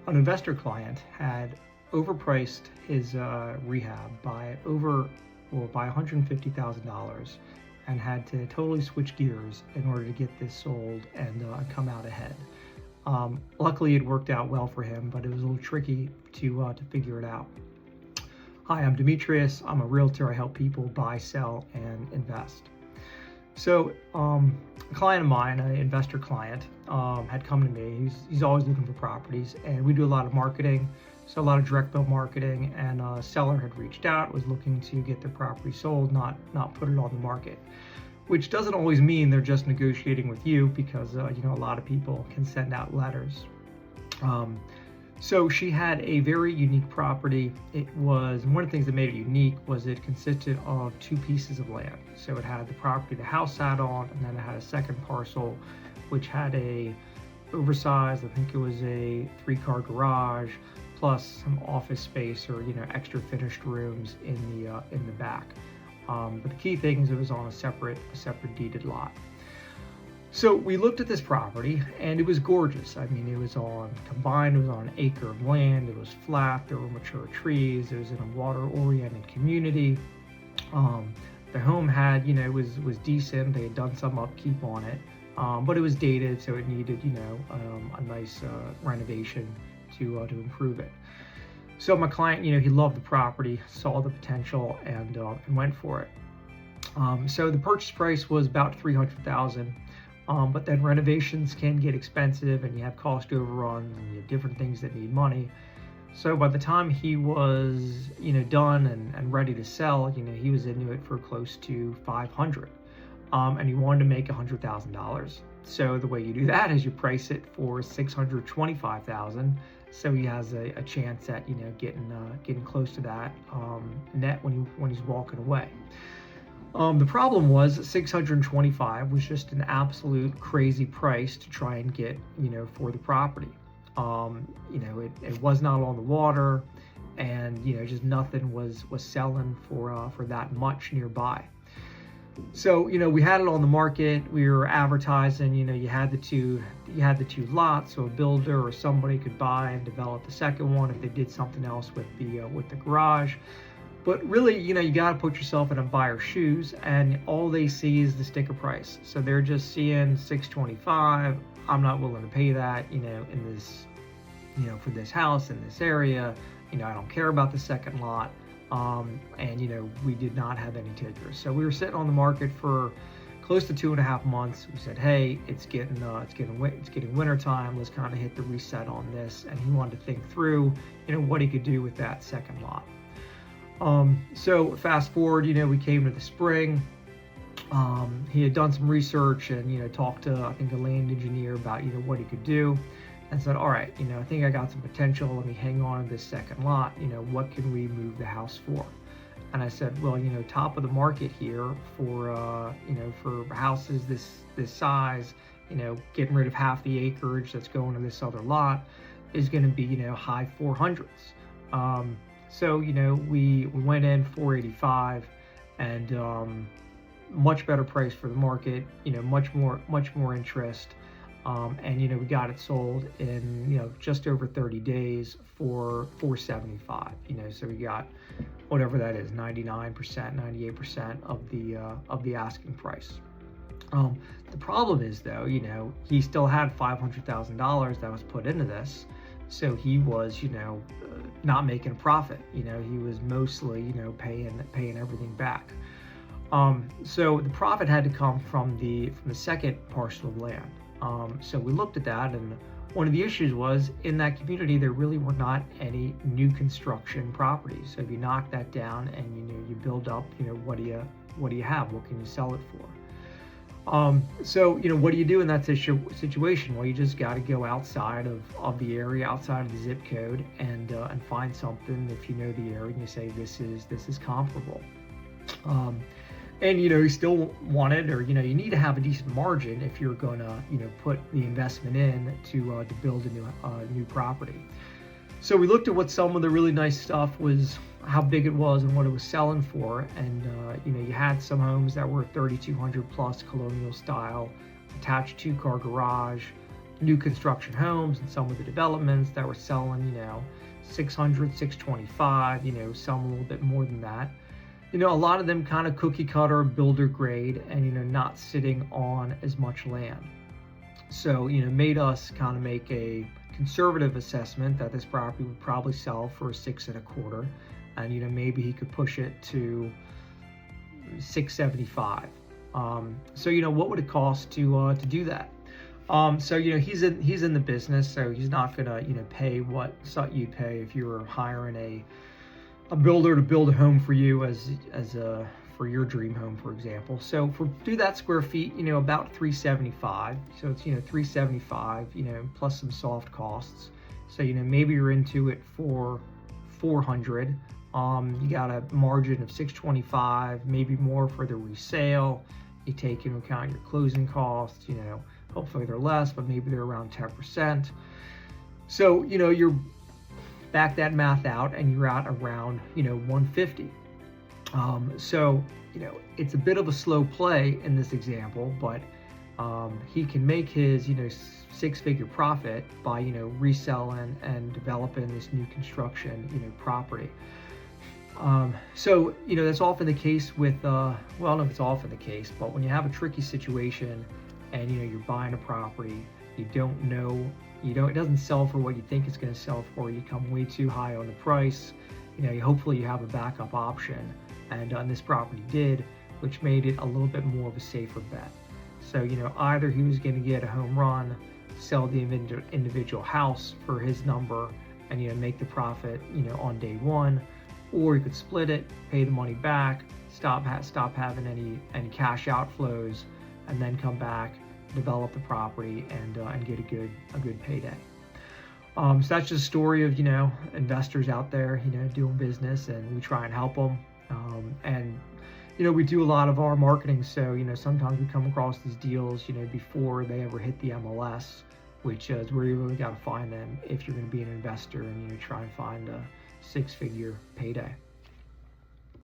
An investor client had overpriced his rehab by by $150,000 and had to totally switch gears in order to get this sold and come out ahead. Luckily, it worked out well for him, but it was a little tricky to figure it out. Hi, I'm Dimitrios. I'm a realtor. I help people buy, sell, and invest. So a client of mine, an investor client, had come to me. He's always looking for properties, and we do a lot of marketing, so a lot of direct bill marketing, and a seller had reached out, was looking to get their property sold, not put it on the market, which doesn't always mean they're just negotiating with you, because a lot of people can send out letters. So she had a very unique property. It was, one of the things that made it unique was it consisted of two pieces of land. So it had the property the house sat on, and then it had a second parcel, which had a oversized, I think it was a 3-car garage, plus some office space or extra finished rooms in the back. But the key thing is it was on a separate deeded lot. So we looked at this property, and it was gorgeous. I mean, it was on an acre of land. It was flat. There were mature trees. It was in a water-oriented community. The home had, was decent. They had done some upkeep on it, but it was dated, so it needed, a nice renovation to improve it. So my client, he loved the property, saw the potential, and went for it. So the purchase price was about $300,000. But then renovations can get expensive, and you have cost overruns, and you have different things that need money. So by the time he was, done and ready to sell, he was into it for close to $500,000, and he wanted to make $100,000. So the way you do that is you price it for $625,000. So he has a chance at getting close to that net when he's walking away. The problem was 625 was just an absolute crazy price to try and get, for the property. It was not on the water, and, just nothing was selling for that much nearby. So, we had it on the market. We were advertising, you had the two lots, so a builder or somebody could buy and develop the second one if they did something else with the garage. But really, you got to put yourself in a buyer's shoes, and all they see is the sticker price. So they're just seeing $625. I'm not willing to pay that, in this, for this house in this area. I don't care about the second lot. And we did not have any takers. So we were sitting on the market for close to 2.5 months. We said, hey, it's getting winter time. Let's kind of hit the reset on this. And he wanted to think through, what he could do with that second lot. So fast forward, we came to the spring. He had done some research and, talked to, I think, a land engineer about, what he could do, and said, all right, I think I got some potential. Let me hang on to this second lot. What can we move the house for? And I said, well, top of the market here for, for houses this size, getting rid of half the acreage that's going to this other lot is going to be, high 400s. So, we went in 485, and much better price for the market, much more interest. And, we got it sold in, just over 30 days for 475, so we got whatever that is, 99%, 98% of the asking price. The problem is, though, he still had $500,000 that was put into this. So he was, not making a profit. He was mostly, paying everything back. So the profit had to come from the second parcel of land. So we looked at that, and one of the issues was in that community there really were not any new construction properties. So if you knock that down and you build up, what do you have? What can you sell it for? So, what do you do in that situation? Well, you just got to go outside of the area, outside of the zip code, and find something. If you know the area, and you say this is comparable. And you still want it, or you need to have a decent margin if you're gonna put the investment in to build a new property. So we looked at what some of the really nice stuff was, how big it was, and what it was selling for. And you had some homes that were 3,200 plus, colonial style, attached 2-car garage, new construction homes and some of the developments that were selling, 600, 625, some a little bit more than that. A lot of them kind of cookie cutter, builder grade, and, not sitting on as much land. So, made us kind of make a conservative assessment that this property would probably sell for 6.25, and, maybe he could push it to 675. So, what would it cost to do that? So, he's in the business, so he's not gonna, pay what you'd pay if you were hiring a builder to build a home for you for your dream home, for example. So do that square feet, about 375. So it's, 375, plus some soft costs. So, maybe you're into it for 400. You got a margin of 625, maybe more for the resale. You take into account your closing costs, hopefully they're less, but maybe they're around 10%. So, you're back that math out and you're at around, 150. So, it's a bit of a slow play in this example, but he can make his, 6-figure profit by, reselling and developing this new construction, property. So, that's often the case with, well, I don't know if it's often the case, but when you have a tricky situation and, you're buying a property, you don't know, it doesn't sell for what you think it's going to sell for, you come way too high on the price, hopefully you have a backup option, and this property did, which made it a little bit more of a safer bet. So, either he was going to get a home run, sell the individual house for his number, and, make the profit, on day one, or he could split it, pay the money back, stop having any cash outflows, and then come back, develop the property, and get a good payday. So that's just a story of, investors out there, doing business, and we try and help them. And, we do a lot of our marketing. So, sometimes we come across these deals, before they ever hit the MLS, which is where you really got to find them if you're going to be an investor and, try and find a 6-figure payday.